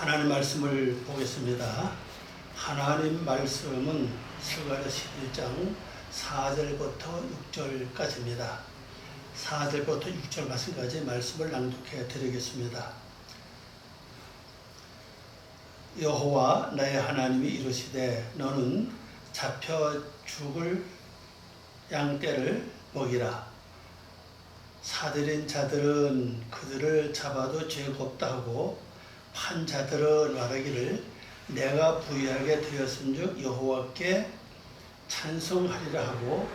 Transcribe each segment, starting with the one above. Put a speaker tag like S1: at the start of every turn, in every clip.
S1: 하나님 말씀을 보겠습니다. 하나님 말씀은 스가랴 11장 4절부터 6절까지입니다. 4절부터 6절 말씀까지 말씀을 낭독해 드리겠습니다. 여호와 나의 하나님이 이르시되 너는 잡혀 죽을 양떼를 먹이라. 사들인 자들은 그들을 잡아도 죄가 없다 하고 판 자들은 말하기를 내가 부유하게 되었은즉 여호와께 찬송하리라 하고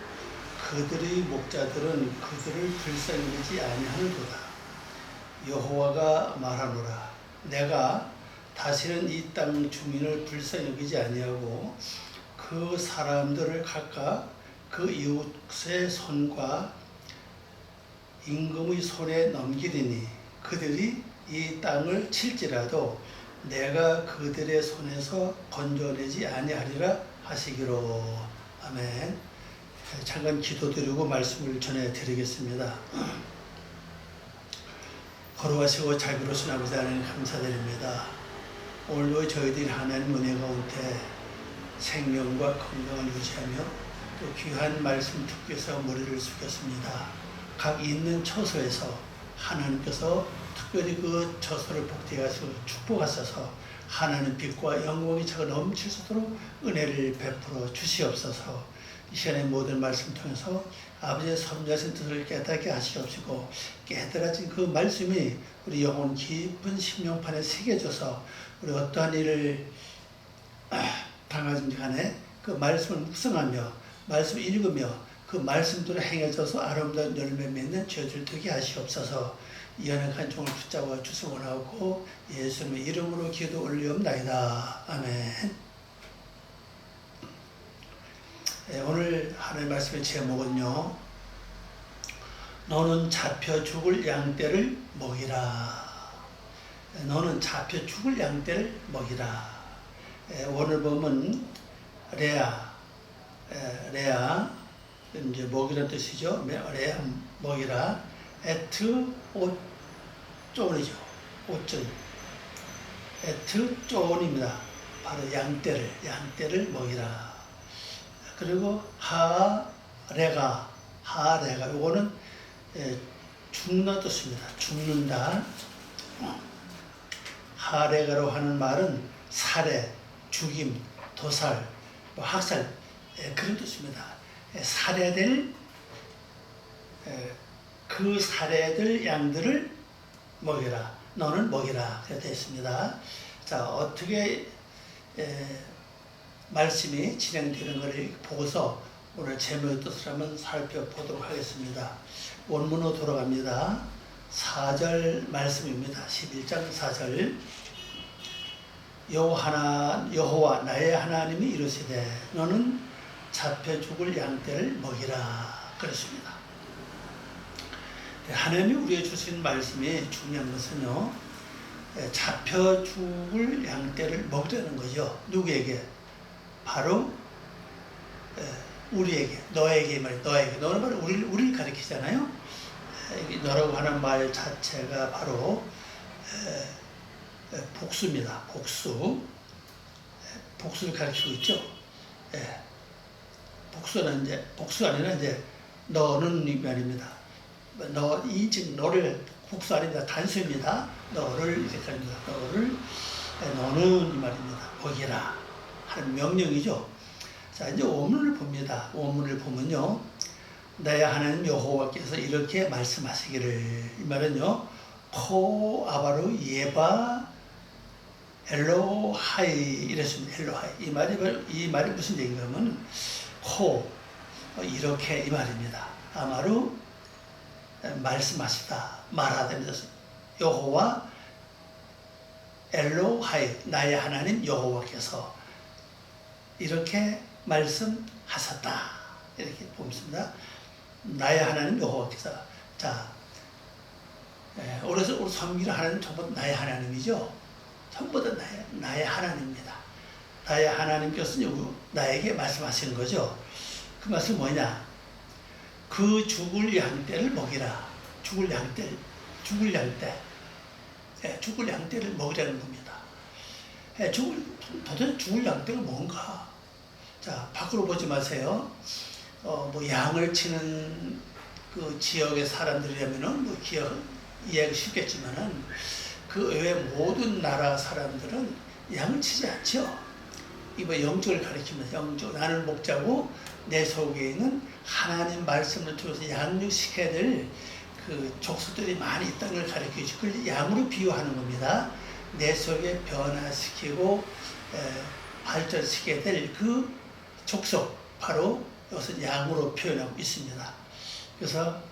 S1: 그들의 목자들은 그들을 불쌍히 여기지 아니하는도다. 여호와가 말하노라. 내가 다시는 이 땅 주민을 불쌍히 여기지 아니하고 그 사람들을 각각 그 이웃의 손과 임금의 손에 넘기리니 그들이 이 땅을 칠지라도 내가 그들의 손에서 건져내지 아니하리라 하시기로. 아멘. 잠깐 기도드리고 말씀을 전해드리겠습니다. 거룩하시고 자비로우신 아버지 하나님 감사드립니다. 오늘도 저희들이 하나님 은혜 가운데 생명과 건강을 유지하며 또 귀한 말씀 듣기 위해서 머리를 숙였습니다. 각 있는 처소에서 하나님께서 특별히 그 처소를 복되게 하시고 축복하셔서 하나님 빛과 영광이 차가 넘칠 수 있도록 은혜를 베풀어 주시옵소서. 이 시간의 모든 말씀 통해서 아버지의 선자신 뜻을 깨닫게 하시옵시고 깨달아진 그 말씀이 우리 영혼 깊은 심령판에 새겨져서 우리 어떠한 일을 당하든지 간에 그 말씀을 묵상하며 말씀을 읽으며 그 말씀대로 행해져서 아름다운 열매 맺는 저희들 되게 하시옵소서. 이 연약한 종을 붙잡아 주소 원하고 예수님의 이름으로 기도 올리옵나이다. 아멘. 오늘 하나님의 말씀의 제목은요, 너는 잡혀 죽을 양떼를 먹이라. 너는 잡혀 죽을 양떼를 먹이라. 오늘 보면 레아 이제 먹이라는 뜻이죠. 레아 먹이라. 에트 오존이죠. 오존. 에트 존입니다. 바로 양떼를 먹이라. 그리고 하레가. 요거는 죽는 뜻입니다. 죽는다. 하레가로 하는 말은 살해, 죽임, 도살, 학살 그런 뜻입니다. 살해될 그 살해될 양들을 먹이라. 너는 먹이라. 그렇게 되어 있습니다. 자, 어떻게 말씀이 진행되는 것을 보고서 오늘 제목의 뜻을 한번 살펴보도록 하겠습니다. 원문으로 돌아갑니다. 4절 말씀입니다. 11장 4절. 여호와 나의 하나님이 이르시되 너는 잡혀 죽을 양떼를 먹이라. 그렇습니다. 하나님이 우리에게 주신 말씀이 중요한 것은요, 잡혀 죽을 양떼를 먹이라는 거죠. 누구에게? 바로 우리에게, 너에게 말이에요. 너는 바로 우리를 가리키잖아요. 너라고 하는 말 자체가 바로 복수입니다. 복수를 가리키고 있죠. 복수가 아니라 이제 너는 이 말입니다. 즉 너를 복수 아닙니다. 단수입니다. 너를 이렇게 합니다. 너는 이 말입니다. 먹이라 하는 명령이죠. 자, 이제 원문을 봅니다. 원문을 보면요, 나의 하나님 여호와께서 이렇게 말씀하시기를. 이 말은요, 코 아바루 예바 엘로하이 이랬습니다. 엘로하이. 이 말이 무슨 얘기냐면 이렇게 이 말입니다. 아마루 말씀하시다, 말하다면서 여호와 엘로하이 나의 하나님 여호와께서 이렇게 말씀하셨다. 이렇게 보겠습니다. 나의 하나님 여호와께서. 자, 그래서 우리 섬기는 하나님 전부 다 나의 하나님이죠. 전부 다 나의 하나님입니다. 나의 하나님께서 나에게 말씀하시는 거죠. 그 말씀이 뭐냐? 그 죽을 양떼를 먹이라. 죽을 양떼를 먹이라는 겁니다. 도대체 죽을 양떼가 뭔가? 자, 밖으로 보지 마세요. 뭐 양을 치는 그 지역의 사람들이라면은 뭐 이해하기 쉽겠지만은 그 외 모든 나라 사람들은 양을 치지 않죠. 이거 영적을 가리키면서 영적, 나는 목자고 내 속에 있는 하나님 말씀을 통해서 양육시켜야 될 그 족속들이 많이 있다는 걸 가리키죠. 그걸 양으로 비유하는 겁니다. 내 속에 변화시키고 발전시켜야 될 그 족속, 바로 이것은 양으로 표현하고 있습니다. 그래서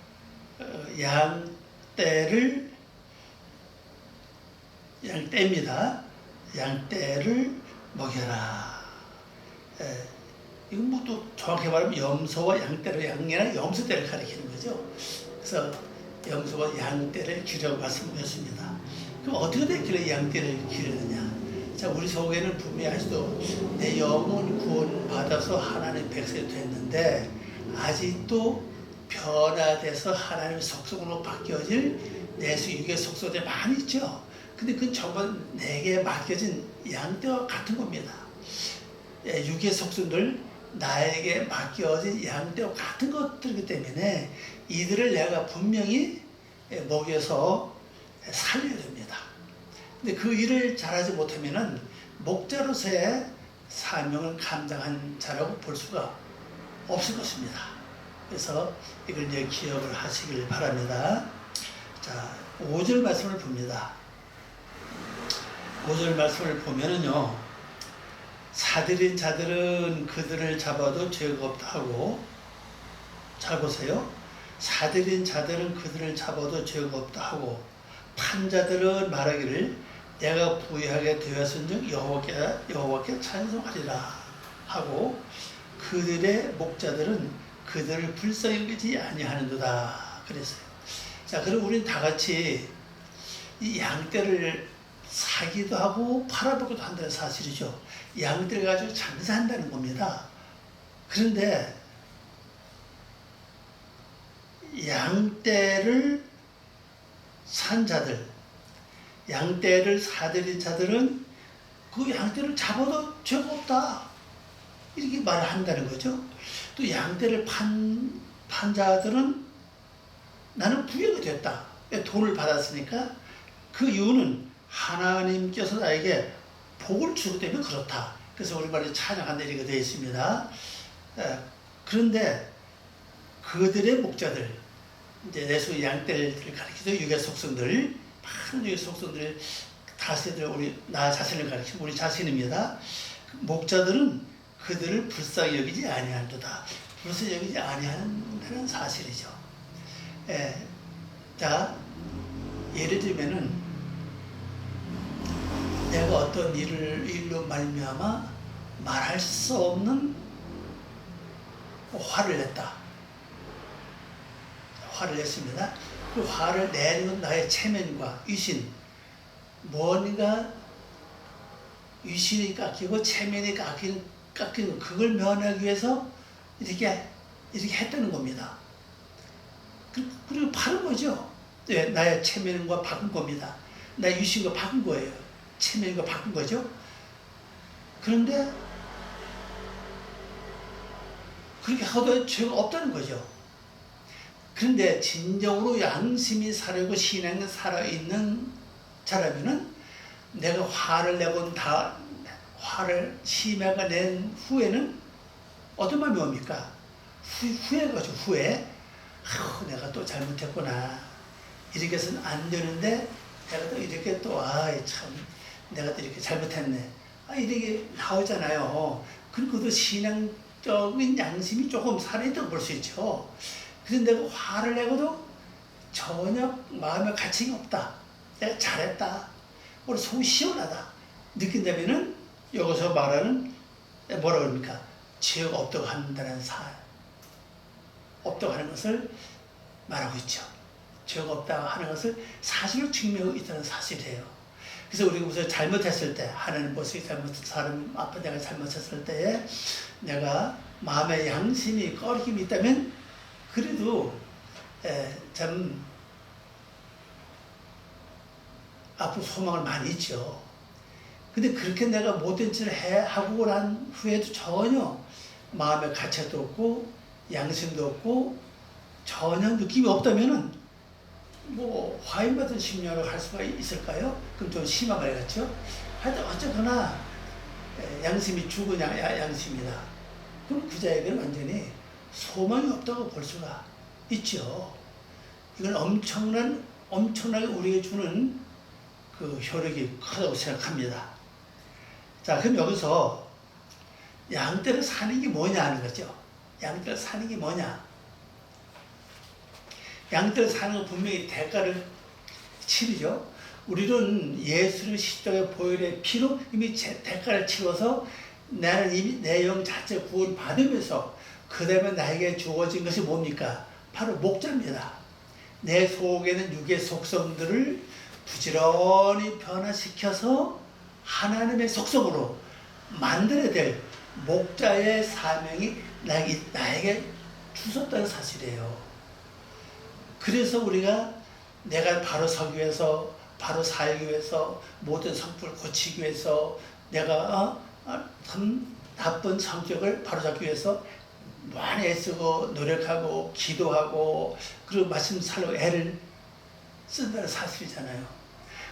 S1: 양떼입니다. 양떼를 먹여라. 이건 뭐 또 정확히 말하면 염소와 양떼로, 양이나 염소떼를 가리키는 거죠. 그래서 염소와 양떼를 기르라고 말씀드렸습니다. 그럼 어떻게 됐길래 양떼를 기르느냐? 자, 우리 속에는 분명히 아직도 내 영혼 구원받아서 하나님 백성이 됐는데 아직도 변화돼서 하나님의 속성으로 바뀌어질 내수 육의 속성들이 많이 있죠. 근데 그건 전부 내게 맡겨진 양떼와 같은 겁니다. 육의 속성들, 나에게 맡겨진 양떼와 같은 것들이기 때문에 이들을 내가 분명히 먹여서 살려야 됩니다. 근데 그 일을 잘하지 못하면은 목자로서의 사명을 감당한 자라고 볼 수가 없을 것입니다. 그래서 이걸 이제 기억을 하시길 바랍니다. 자, 5절 말씀을 봅니다. 5절 말씀을 보면은요, 사들인 자들은 그들을 잡아도 죄가 없다 하고, 잘 보세요. 사들인 자들은 그들을 잡아도 죄가 없다 하고, 판자들은 말하기를 내가 부유하게 되었은즉 여호와께 찬송하리라 하고, 그들의 목자들은 그들을 불쌍히 여기지 아니하는도다 그랬어요. 자, 그럼 우리는 다 같이 이 양떼를 사기도 하고 팔아보기도 한다는 사실이죠. 양떼를 가지고 장사한다는 겁니다. 그런데 양떼를 산 자들, 양떼를 사들인 자들은 그 양떼를 잡아도 죄가 없다, 이렇게 말을 한다는 거죠. 또 양떼를 판 자들은 나는 부유가 됐다, 돈을 받았으니까 그 이유는 하나님께서 나에게 복을 주기 때문에 그렇다. 그래서 우리말에 찬양한다 이렇게 되어 있습니다. 그런데 그들의 목자들, 이제 내수 양떼를 가리키죠. 육의 속성들, 많은 육의 속성들, 다스들, 우리 나 자신을 가리키고 우리 자신입니다. 목자들은 그들을 불쌍히 여기지 아니한도다. 불쌍히 여기지 아니한다는 사실이죠. 자, 예를 들면은 내가 어떤 일로 말미암아 말할 수 없는 화를 냈다. 화를 냈습니다. 그 화를 내는 나의 체면과 위신, 뭔가 위신이 깎이고 체면이 깎이는 그걸 면하기 위해서 이렇게 했다는 겁니다. 그리고 바른 거죠. 네, 나의 체면과 바꾼 겁니다. 나의 위신과 바꾼 거예요. 체면과 바꾼 거죠. 그런데 그렇게 하도 죄가 없다는 거죠. 그런데 진정으로 양심이 살아있고 신앙이 살아있는 자라면은 내가 화를 내고 화를 심하게 낸 후에는 어떤 마음이 옵니까? 후회가죠. 후회. 내가 또 잘못했구나. 이렇게 해서는 안 되는데 내가 또 이렇게 또 참 내가 또 이렇게 잘못했네. 이렇게 나오잖아요. 그리고 신앙적인 양심이 조금 살아있다고 볼 수 있죠. 그래서 내가 화를 내고도 전혀 마음에 가책이 없다. 내가 잘했다. 오늘 속이 시원하다. 느낀다면은 여기서 말하는 뭐라 그럽니까? 죄가 없다고 한다는 없다고 하는 것을 말하고 있죠. 죄가 없다고 하는 것을 사실로 증명하고 있다는 사실이에요. 그래서 우리가 무슨 잘못했을 때, 하나님 모습이 사람 앞에 내가 잘못했을 때에 내가 마음의 양심이 꺼리낌이 있다면 그래도 참 앞으로 소망을 많이 있죠. 근데 그렇게 내가 못된 짓을 하고 난 후에도 전혀 마음의 가책도 없고 양심도 없고 전혀 느낌이 없다면은 뭐 화인받은 심령을 할 수가 있을까요? 그럼 좀 심한 말 같죠? 하여튼 어쨌거나 양심이 죽은 양심이다. 그럼 그 자에게는 완전히 소망이 없다고 볼 수가 있죠. 이건 엄청나게 우리에게 주는 그 효력이 크다고 생각합니다. 자, 그럼 여기서 양떼를 사는 게 뭐냐 하는 거죠. 양떼를 사는 게 뭐냐. 양떼를 사는 건 분명히 대가를 치르죠. 우리는 예수를 십자가의 보혈의 피로 이미 대가를 치러서 나는 이미 내 영 자체 구원 받으면서 그 다음에 나에게 주어진 것이 뭡니까? 바로 목자입니다. 내 속에는 육의 속성들을 부지런히 변화시켜서 하나님의 속성으로 만들어야 될 목자의 사명이 나에게 주셨다는 사실이에요. 그래서 우리가 내가 바로 서기 위해서, 바로 살기 위해서, 모든 성품을 고치기 위해서, 내가 나쁜 성격을 바로잡기 위해서 많이 애쓰고 노력하고 기도하고 그리고 말씀 살려고 애를 쓴다는 사실이잖아요.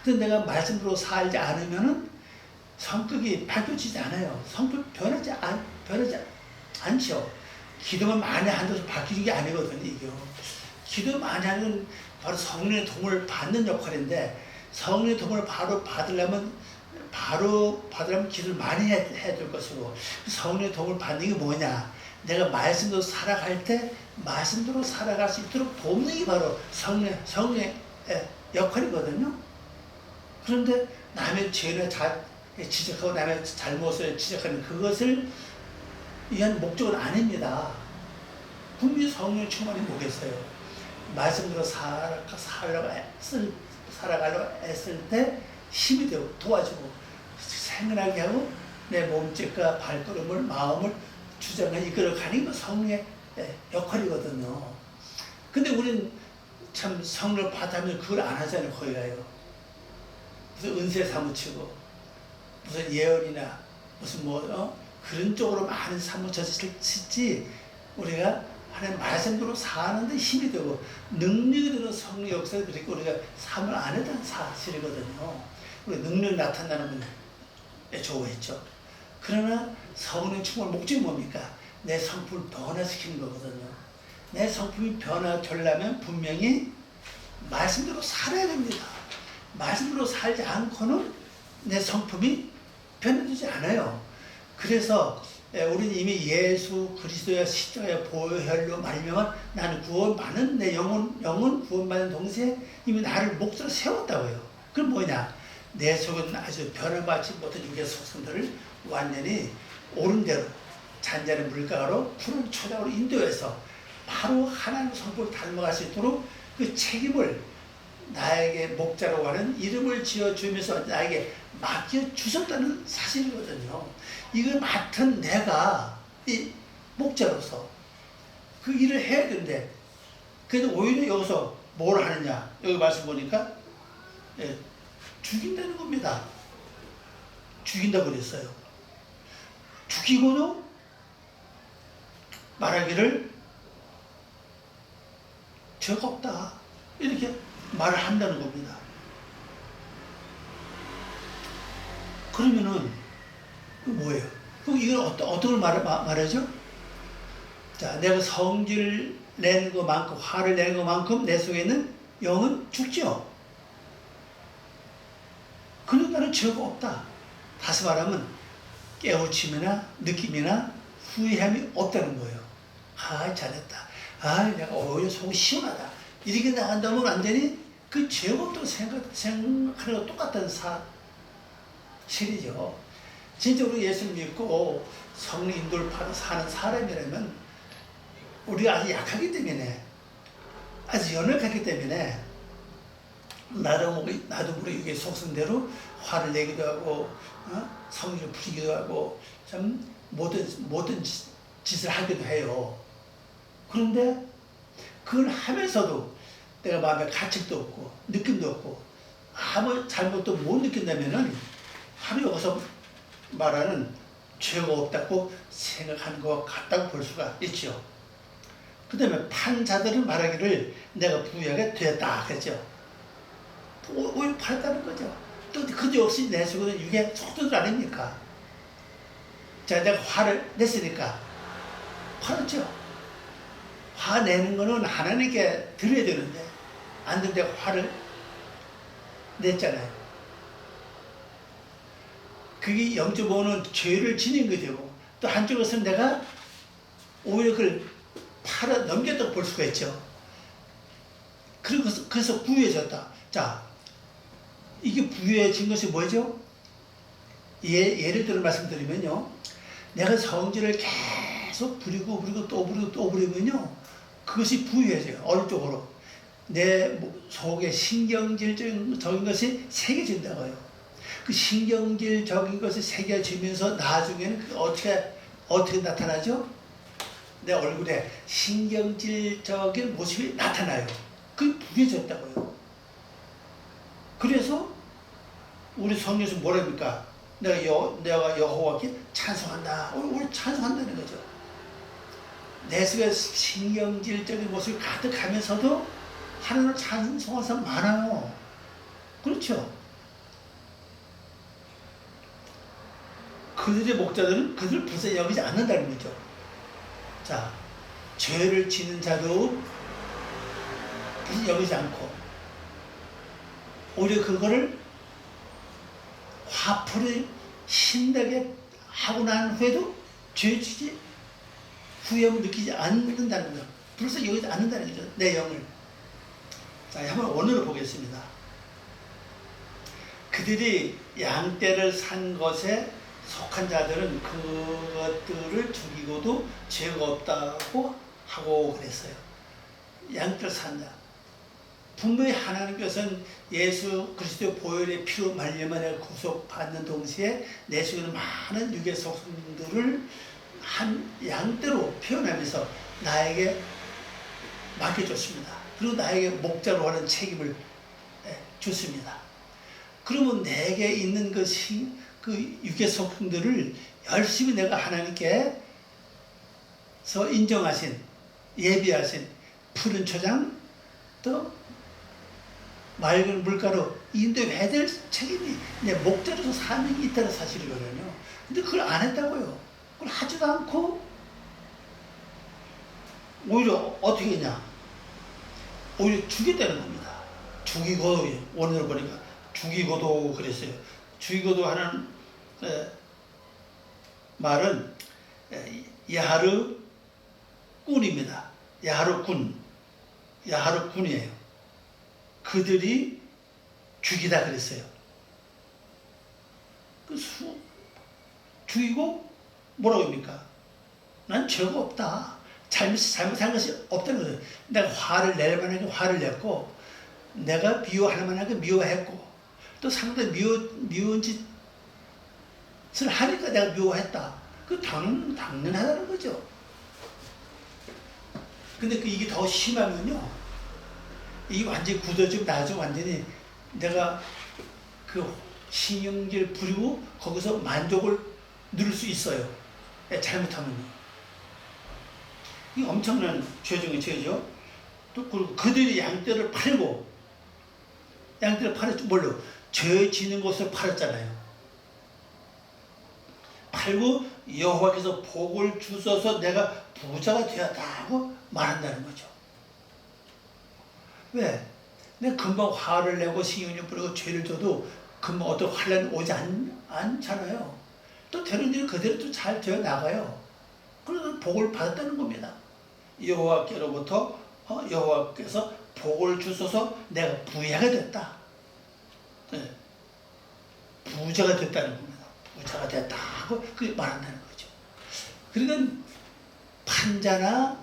S1: 근데 내가 말씀으로 살지 않으면은 성격이 바뀌어지지 않아요. 성격 변하지 않죠. 기도만 많이 한다고 바뀌는 게 아니거든요, 이게. 기도 많이 하는 바로 성령의 도움을 받는 역할인데, 성령의 도움을 바로 받으려면 기도를 많이 해야 될 것이고, 성령의 도움을 받는 게 뭐냐? 내가 말씀대로 살아갈 때 말씀대로 살아갈 수 있도록 돕는 게 바로 성령의 역할이거든요. 그런데 남의 죄를 지적하고 남의 잘못을 지적하는 그것을 위한 목적은 아닙니다. 분명히 성령 충만히 뭐겠어요? 말씀대로 살아가려고 애쓸 때 힘이 되고 도와주고 생각하게 하고 내 몸짓과 발걸음을 마음을 주장을 이끌어가는 게 성령의 역할이거든요. 근데 우리는 참 성령을 받으면 그걸 안 하잖아요. 거기 가요. 무슨 은세 사무치고 무슨 예언이나 무슨 그런 쪽으로 많은 사무쳤지 우리가 하나님 말씀대로 사는데 힘이 되고 능력이 되는 성령 역사를 그렇게 우리가 삶을 안 했다는 사실이거든요. 우리 능력이 나타나는 분에 좋아했죠. 그러나 성령 충만 목적이 뭡니까? 내 성품을 변화시키는 거거든요. 내 성품이 변화되려면 분명히 말씀대로 살아야 됩니다. 말씀대로 살지 않고는 내 성품이 변화되지 않아요. 그래서 우리는 이미 예수 그리스도의 십자가의 보혈로 말미암아 나는 구원받는 내 영혼 구원받는 동시에 이미 나를 목자로 세웠다고요. 그럼 뭐냐? 내 속에는 아주 변화받지 못한 육의 속성들을 완전히 옳은 대로 잔잔한 물가로 푸른 초장으로 인도해서 바로 하나님의 성품을 닮아갈 수 있도록 그 책임을 나에게 목자라고 하는 이름을 지어주면서 나에게 맡겨주셨다는 사실이거든요. 이걸 맡은 내가 이 목자로서 그 일을 해야 되는데, 그래도 오히려 여기서 뭘 하느냐? 여기 말씀 보니까 죽인다는 겁니다. 죽인다고 그랬어요. 죽이고도 말하기를 죄가 없다. 이렇게 말을 한다는 겁니다. 그러면은 뭐예요? 그럼 이건 어떤 걸 말하죠? 자, 내가 성질 내는 것만큼, 화를 내는 것만큼 내 속에 있는 영은 죽죠. 그런 나는 죄가 없다. 다시 말하면 깨우침이나 느낌이나 후회함이 없다는 거예요. 아, 잘했다. 아, 내가 오히려 속이 시원하다. 이렇게 나간다면 완전히 그 죄가 없다고 생각하는 거 똑같다는 사실이죠. 진짜 우리 예수 믿고 성령 인도를 받아 사는 사람이라면 우리가 아주 약하기 때문에, 아주 연약하기 때문에 나도 모르게 이게 속성대로 화를 내기도 하고 성질을 부리기도 하고 참 모든 짓을 하기도 해요. 그런데 그걸 하면서도 내가 마음에 가책도 없고 느낌도 없고 아무 잘못도 못 느낀다면은 바로 여기서 말하는 죄가 없다고 생각하는 것 같다고 볼 수가 있죠. 그 다음에 판자들은 말하기를 내가 부유하게 되었다 그랬죠. 오히려 팔았다는 거죠. 또 그지없이 내 속에는 육의 속도들 아닙니까? 자, 내가 화를 냈으니까 팔았죠. 화내는 거는 하나님께 드려야 되는데 안 되는데 화를 냈잖아요. 그게 0.5는 죄를 지닌 게 되고 또 한쪽에서는 내가 오히려 그걸 팔아 넘겼다고 볼 수가 있죠. 그래서 부유해졌다. 자, 이게 부유해진 것이 뭐죠? 예를 들어 말씀드리면요. 내가 성질을 계속 부리고 또 부리면요. 그것이 부유해져요. 어느 쪽으로. 내 속에 신경질적인 것이 새겨진다고요. 그 신경질적인 것이 새겨지면서 나중에는 그게 어떻게 나타나죠? 내 얼굴에 신경질적인 모습이 나타나요. 그게 부유해졌다고요. 그래서 우리 성경에서 뭐랍니까? 내가 여호와께 찬송한다. 우리 찬송한다는 거죠. 내 속에 신경질적인 모습이 가득하면서도 하나님을 찬송하는 사람 많아요. 그렇죠? 그들의 목자들은 그들을 불쌍히 여기지 않는다는 거죠. 자, 죄를 지는 자도 불쌍히 여기지 않고 오히려 그거를 화풀이 신나게 하고 난 후에도 죄지지 후회함을 느끼지 않는다는 거죠. 불쌍히 여기지 않는다는 거죠. 내 영을. 자, 한번 원어로 보겠습니다. 그들이 양떼를 산 것에 속한 자들은 그것들을 죽이고도 죄가 없다고 하고 그랬어요. 양떼를 산 자. 분명히 하나님께서는 예수 그리스도의 보혈의 피로 말미암아 구속받는 동시에 내 속에는 많은 육의 속성들을 한 양떼로 표현하면서 나에게 맡겨줬습니다. 그리고 나에게 목자로 하는 책임을 줬습니다. 그러면 내게 있는 그 육의 속성들을 열심히 내가 하나님께서 인정하신 예비하신 푸른 초장 또 맑은 물가로 인도해야 될 책임이 내 목자로서 사명이 있다는 사실이거든요. 근데 그걸 안 했다고요. 그걸 하지도 않고 오히려 어떻게 했냐? 오히려 죽였다는 겁니다. 죽이고 원어를 보니까 죽이고도 그랬어요. 죽이고도 하는 말은 야하르 꾼입니다. 야하르 꾼이에요. 그들이 죽이다 그랬어요. 죽이고 뭐라고 합니까? 난 죄가 없다. 잘못한 것이 없다는 거죠. 내가 화를 낼 만하게 화를 냈고 내가 미워할 만하게 미워했고 또 상대가 미운 짓을 하니까 내가 미워했다. 그 당연하다는 거죠. 근데 이게 더 심하면요. 이게 완전히 굳어지고 나중에 완전히 내가 그 신경질 부리고 거기서 만족을 누릴 수 있어요. 잘못하면요. 이게 엄청난 죄 중에 죄죠. 또 그들이 양떼를 팔고 양떼를 팔았죠. 뭘로? 죄 지는 것을 팔았잖아요. 팔고 여호와께서 복을 주셔서 내가 부자가 되었다고 말한다는 거죠. 왜? 내가 금방 화를 내고 신경을 부리고 죄를 져도 금방 어떤 환란이 오지 않잖아요. 또 되는 일은 그대로 또 잘 되어 나가요. 그래서 복을 받았다는 겁니다. 여호와께로부터 여호와께서 복을 주셔서 내가 부자가 됐다. 네. 부자가 됐다는 겁니다. 부자가 됐다 하고 그게 말한다는 거죠. 그러니까 판자나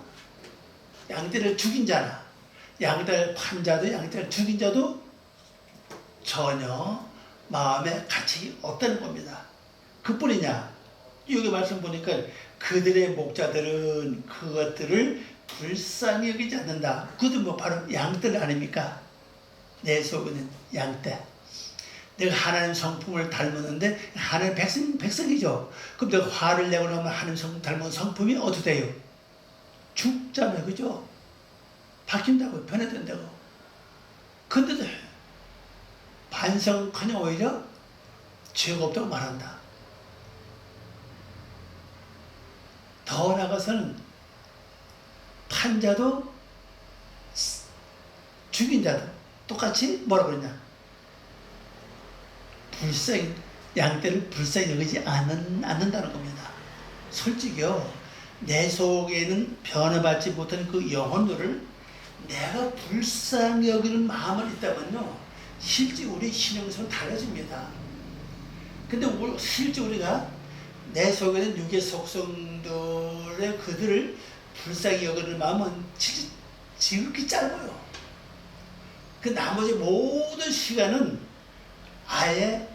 S1: 양떼를 죽인 자나 양떼를 판 자도 양떼를 죽인 자도 전혀 마음에 가책이 없다는 겁니다. 그뿐이냐? 여기 말씀 보니까 그들의 목자들은 그것들을 불쌍히 여기지 않는다. 그것도 뭐 바로 양떼 아닙니까? 내 속에는 양떼. 내가 하나님 성품을 닮았는데 하나님 백성이죠. 그럼 내가 화를 내고 나면 하나님 성품 닮은 성품이 어떻게 돼요? 죽잖아요. 그죠? 바뀐다고, 변해된다고. 근데도 반성커녕 오히려 죄가 없다고 말한다. 더 나아가서는 판자도 죽인 자도 똑같이 뭐라 그러냐? 양떼를 불쌍히 여기지 않는다는 겁니다. 솔직히요, 내 속에는 변화받지 못하는 그 영혼들을 내가 불쌍히 여기는 마음은 있다면요, 실제 우리 신앙성은 달라집니다. 근데 실제 우리가 내 속에는 육의 속성들의 그들을 불쌍히 여기는 마음은 지극히 짧아요. 그 나머지 모든 시간은 아예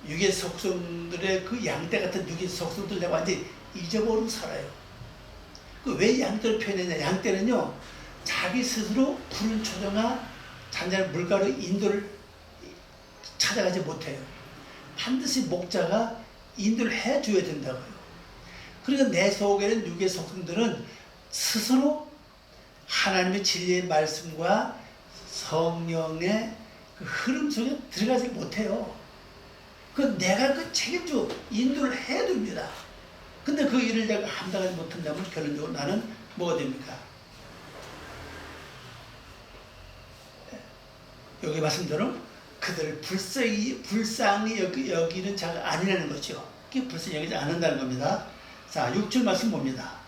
S1: 육의 속성들의 그 양떼 같은 육의 속성들 내가 완전히 잊어버리고 살아요. 그 왜 양떼를 표현했냐? 양떼는요, 자기 스스로 푸른 초정화 잔잔한 물가로 인도를 찾아가지 못해요. 반드시 목자가 인도를 해줘야 된다고요. 그러니까 내 속에는 육의 속성들은 스스로 하나님의 진리의 말씀과 성령의 그 흐름 속에 들어가지 못해요. 내가 책임지고 인도를 해야 됩니다. 근데 그 일을 내가 감당하지 못한다면 결론적으로 나는 뭐가 됩니까? 여기 말씀대로 그들을 불쌍히 여기는 자가 아니라는 거죠. 그게 불쌍히 여기지 않는다는 겁니다. 자, 6절 말씀 봅니다.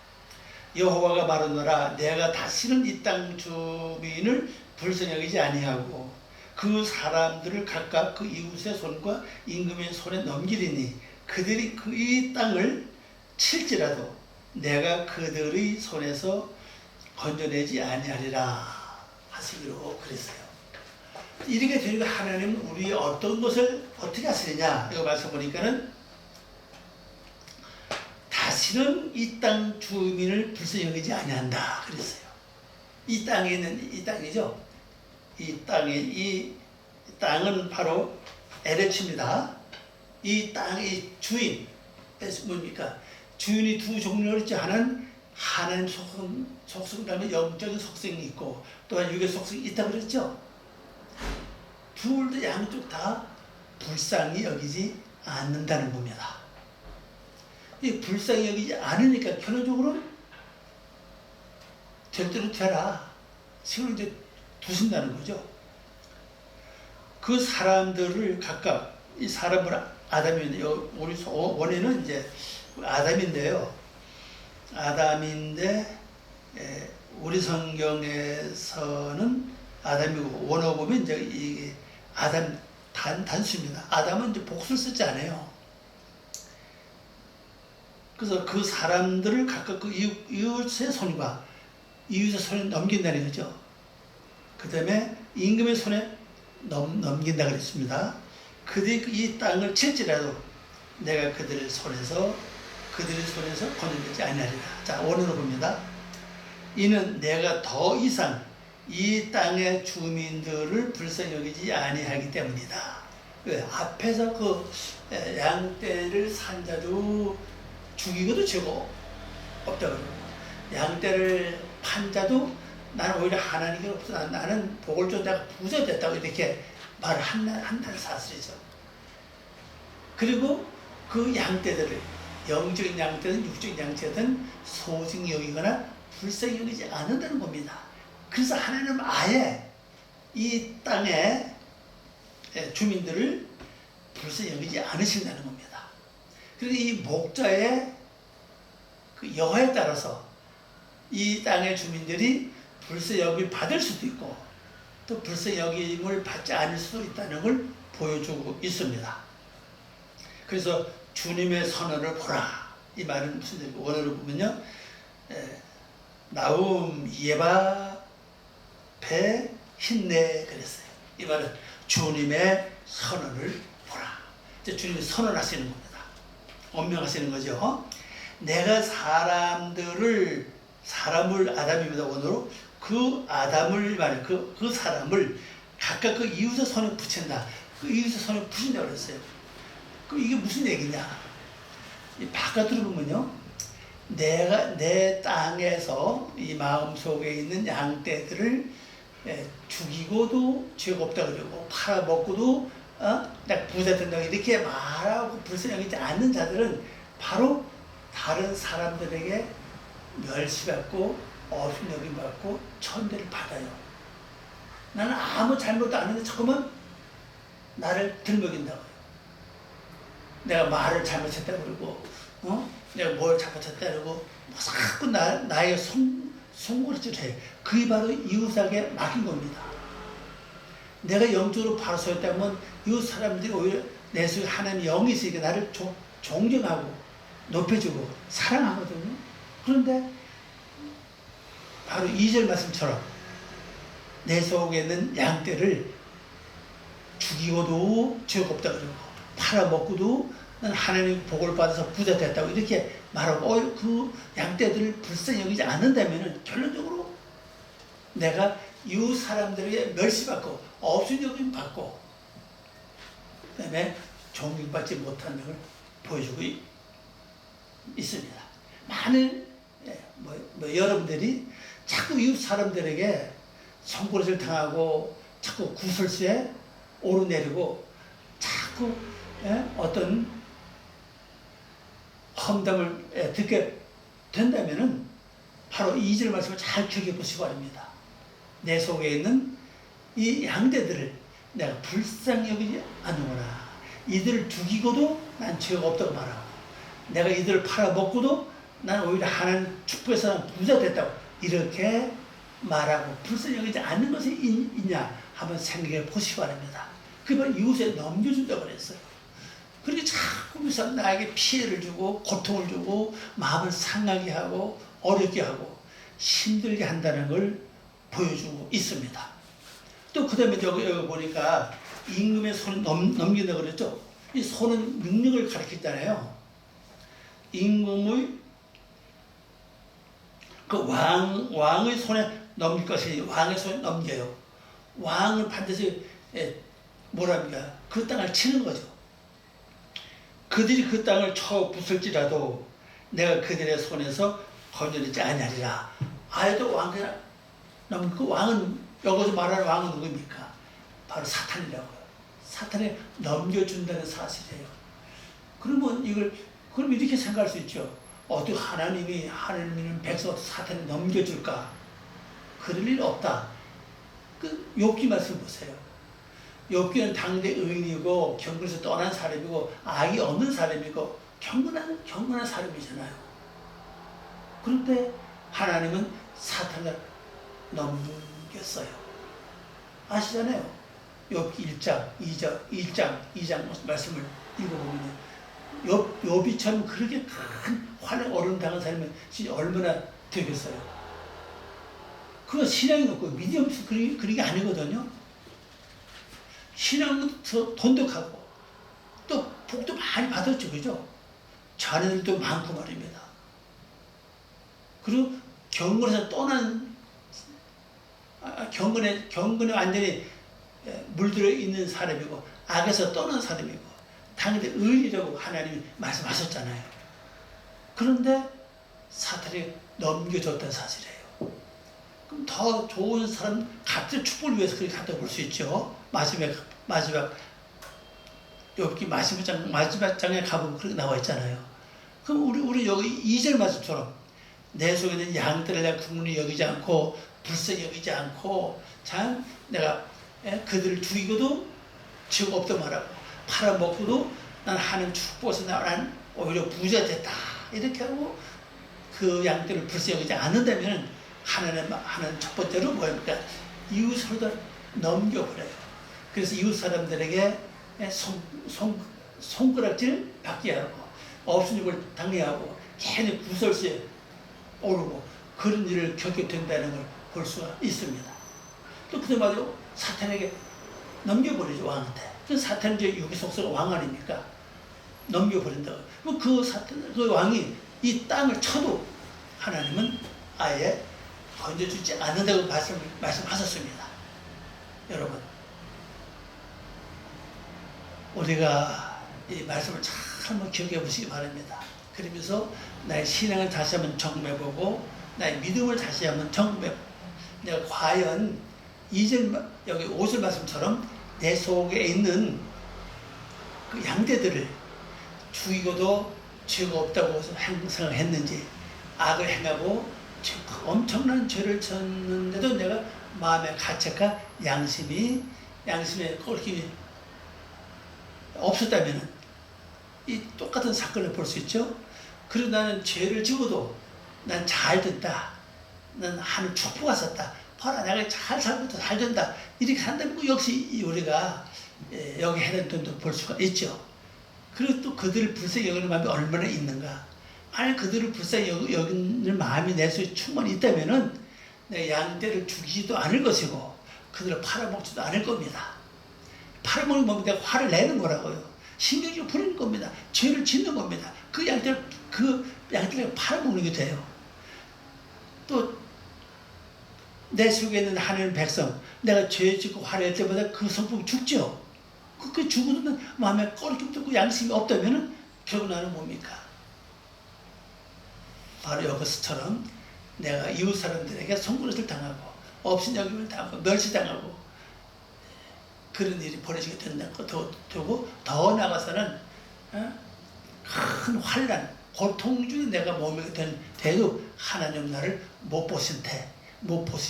S1: 여호와가 말하노라, 내가 다시는 이 땅 주민을 불쌍히 여기지 아니하고 그 사람들을 각각 그 이웃의 손과 임금의 손에 넘기리니 그들이 이 땅을 칠지라도 내가 그들의 손에서 건져내지 아니하리라 하시기로 그랬어요. 이렇게 되니까 하나님은 우리 어떤 것을 어떻게 하시느냐, 이거 말씀 보니까는 다시는 이 땅 주민을 불쌍히 여기지 아니한다 그랬어요. 이 땅에 있는, 이 땅이죠. 이 땅은 바로 에레츠입니다. 이 땅의 주인, 뭡니까? 주인이 두 종류로 있지. 하나는 하나님 속성 다음에 영적인 속성이 있고 또한 육의 속성이 있다고 그랬죠. 둘 다 양쪽 다 불쌍히 여기지 않는다는 겁니다. 이 불쌍히 여기지 않으니까 결론적으로 될 대로 되라 식으로 이제 두신다는 거죠. 그 사람들을 각각, 이 사람을 아담인데, 우리 원래는 이제 아담인데요. 아담인데, 우리 성경에서는 아담이고, 원어 보면 이제 이게 아담 단수입니다. 아담은 이제 복수를 쓰지 않아요. 그래서 그 사람들을 각각 그 이웃의 손에 넘긴다는 거죠. 그 다음에 임금의 손에 넘긴다 그랬습니다. 그들이 이 땅을 칠지라도 내가 그들의 손에서 건져내지 아니하리라. 자, 원어로 봅니다. 이는 내가 더 이상 이 땅의 주민들을 불쌍히 여기지 아니하기 때문이다. 앞에서 그 양떼를 산 자도 죽이고도 죄가 없다고 그러고, 양떼를 판 자도 나는 오히려 하나님이 없어, 나는 복을 줘, 내가 부자 됐다고 이렇게 말을 한다는 사실이죠. 그리고 그 양떼들을, 영적인 양떼든 육적인 양떼든 소중히 여기거나 불쌍히 여기지 않는다는 겁니다. 그래서 하나님은 아예 이 땅의 주민들을 불쌍히 여기지 않으신다는 겁니다. 그리고 이 목자의 그 여호에 따라서 이 땅의 주민들이 불쌍히 여김을 받을 수도 있고 또 불쌍히 여김을 받지 않을 수도 있다는 걸 보여주고 있습니다. 그래서 주님의 선언을 보라, 이 말은 무슨 원어로 보면요, 나움 예바 배 힘내 그랬어요. 이 말은 주님의 선언을 보라. 이제 주님이 선언하시는 겁니다. 언명하시는 거죠. 내가 사람을 아담입니다. 원어로 그 아담을 말해 그 사람을 각각 그 이웃의 손에 붙인다. 그 이웃의 손에 부신다고 그랬어요. 그럼 이게 무슨 얘기냐? 이 바깥으로 보면요, 내가 내 땅에서 이 마음 속에 있는 양떼들을 죽이고도 죄가 없다 그러고 팔아먹고도 내가 부자 된다고 이렇게 말하고 불쌍히 여기지 않는 자들은 바로 다른 사람들에게 멸시받고 없음 여김받고 천대를 받아요. 나는 아무 잘못도 안 했는데 자꾸만 나를 들먹인다고요. 내가 말을 잘못했다고 그러고 내가 뭘 잘못했다 그러고 자꾸 나의 송구리질 해. 그게 바로 이웃에게 맡긴 겁니다. 내가 영적으로 바로 서였다면 이웃 사람들이 오히려 내 속에 하나님의 영이 있으니까 나를 존경하고 높여주고 사랑하거든요. 그런데 바로 2절 말씀처럼 내 속에 있는 양떼를 죽이고도 죄가 없다 그러고 팔아먹고도 난 하나님의 복을 받아서 부자 됐다고 이렇게 말하고 그 양떼들을 불쌍히 여기지 않는다면 결론적으로 내가 이웃 사람들에게 멸시받고 없음 여김 받고 그 다음에 존경받지 못하는 걸 보여주고 있습니다. 많은 여러분들이 자꾸 이웃 사람들에게 손버릇을 당하고 자꾸 구설수에 오르내리고 자꾸 어떤 험담을 듣게 된다면은 바로 2절 말씀을 잘 기억해 보시기 바랍니다. 내 속에 있는 이 양떼들을 내가 불쌍히 여기지 않는구나. 이들을 죽이고도 난 죄가 없다고 말하고 내가 이들을 팔아먹고도 난 오히려 하나님 축복해서 난 부자 됐다고 이렇게 말하고 불쌍히 여기지 않는 것이 있냐 한번 생각해 보시기 바랍니다. 그게 바로 이웃에 넘겨준다고 그랬어요. 그렇게 자꾸 나에게 피해를 주고 고통을 주고 마음을 상하게 하고 어렵게 하고 힘들게 한다는 걸 보여주고 있습니다. 또 그 다음에 여기 보니까 임금의 손을 넘긴다고 그랬죠. 이 손은 능력을 가리키잖아요. 임금의 그 왕의 손에 넘길 것이 왕의 손에 넘겨요. 왕은 반드시 뭐랍니까? 그 땅을 치는 거죠. 그들이 그 땅을 쳐 부술지라도 내가 그들의 손에서 건져내지 아니하리라. 아예도 왕을 넘긴 그 왕은 여기서 말하는 왕은 누구입니까? 바로 사탄이라고요. 사탄에 넘겨준다는 사실이에요. 그러면 그럼 이렇게 생각할 수 있죠. 어떻게 하나님은 백성 사탄에 넘겨줄까? 그럴 일 없다. 그 욥기 말씀 보세요. 욥기는 당대 의인이고 경건에서 떠난 사람이고 악이 없는 사람이고 경건한 사람이잖아요. 그런데 하나님은 사탄을 넘겼어요. 아시잖아요. 욥기 1장 말씀을 읽어보면 욥이처럼 그렇게 큰 환에 어려움 사람은 진짜 얼마나 되겠어요. 그거 신앙이 없고 믿음이 없어 그런 게 아니거든요. 신앙은 더 돈독하고 또 복도 많이 받았죠. 그죠? 자녀들도 많고 말입니다. 그리고 경건에서 떠난 경건에 완전히 물들어 있는 사람이고 악에서 떠난 사람이고 당연히 의인이라고 하나님이 말씀하셨잖아요. 그런데 사탄이 넘겨줬다는 사실이에요. 그럼 더 좋은 사람 같은 축복을 위해서 그렇게 갖다 볼 수 있죠. 마지막 욥기 마지막 장에 가보면 그렇게 나와 있잖아요. 그럼 우리 여기 2절 말씀처럼 내 속에 있는 양들을 내가 국문히 여기지 않고 불쌍히 여기지 않고 참 내가 그들을 죽이고도 죄가 없다 말하고 팔아먹고도 난 하는 축복에서 난 오히려 부자 됐다 이렇게 하고 그 양들을 불쌍히 여기지 않는다면 하나님 하는 첫 번째로 뭐입니까? 이웃을 넘겨버려요. 그래서 이웃 사람들에게 손가락질 받게 하고 없으니까 당해하고 괜히 구설수에 오르고 그런 일을 겪게 된다는 걸 볼 수가 있습니다. 또 그다음에 사탄에게 넘겨버리죠. 왕한테. 그 사탄은 이제 여기 속서가 왕 아닙니까? 넘겨버린다고. 그 왕이 이 땅을 쳐도 하나님은 아예 건져주지 않는다고 말씀하셨습니다. 여러분. 우리가 이 말씀을 잘 한번 기억해 보시기 바랍니다. 그러면서 나의 신앙을 다시 한번 정매보고 나의 믿음을 다시 한번 정매보고 내가 과연 2절 여기 5절 말씀처럼 내 속에 있는 그 양떼들을 죽이고도 죄가 없다고 생각을 했는지, 악을 행하고 엄청난 죄를 졌는데도 내가 마음에 가책과 양심에 꼴낌이 없었다면 이 똑같은 사건을 볼 수 있죠. 그리고 나는 죄를 지고도 난 잘 된다, 난 하늘 축복가 썼다, 봐라 내가 잘 살고 잘 된다, 이렇게 한다면 역시 우리가 여기 해당된도 볼 수가 있죠. 그리고 또 그들을 불쌍히 여기는 마음이 얼마나 있는가. 만약 그들을 불쌍히 여기는 마음이 내 속에 충분히 있다면은 내가 양떼를 죽이지도 않을 것이고 그들을 팔아먹지도 않을 겁니다. 팔아먹는 건 내가 화를 내는 거라고요. 신경이 부리는 겁니다. 죄를 짓는 겁니다. 그 양떼를 팔아먹는 게 돼요. 또 내 속에 있는 하나님 백성, 내가 죄 짓고 화를 낼 때마다 그 성품이 죽죠. 그 죽어도 마음에 꺼리낌도 없고 양심이 없다면 결국 나는 뭡니까? 바로 여기서처럼 내가 이웃 사람들에게 손그릇을 당하고 업신여김을 당하고 멸시당하고 그런 일이 벌어지게 된다고 되고, 더 나아가서는 큰 환난, 고통 중에 내가 머물게 돼도 하나님 나를 못 보신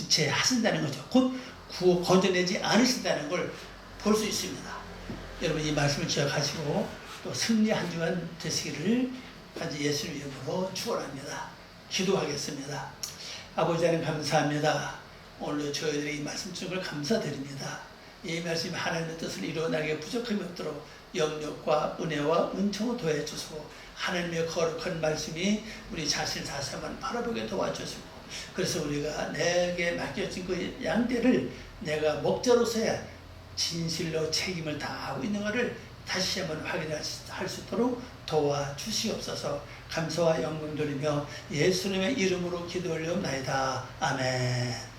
S1: 채 하신다는 거죠. 곧 구호 건져내지 않으신다는 걸 볼 수 있습니다. 여러분 이 말씀을 기억하시고 또 승리 한 주간 되시기를 간절히 예수님 이름으로 축원합니다. 기도하겠습니다. 아버지 하나님 감사합니다. 오늘 저희들이 이 말씀 주신 감사드립니다. 이 말씀이 하나님의 뜻을 이루어나게 부족함이 없도록 영력과 은혜와 은총을 더해 주시고 하나님의 거룩한 말씀이 우리 자신 다시 한번 바라보게 도와주시고, 그래서 우리가 내게 맡겨진 그 양떼를 내가 목자로서야 진실로 책임을 다하고 있는 것을 다시 한번 확인할 수 있도록 도와주시옵소서. 감사와 영광 돌리며 예수님의 이름으로 기도 올려옵나이다. 아멘.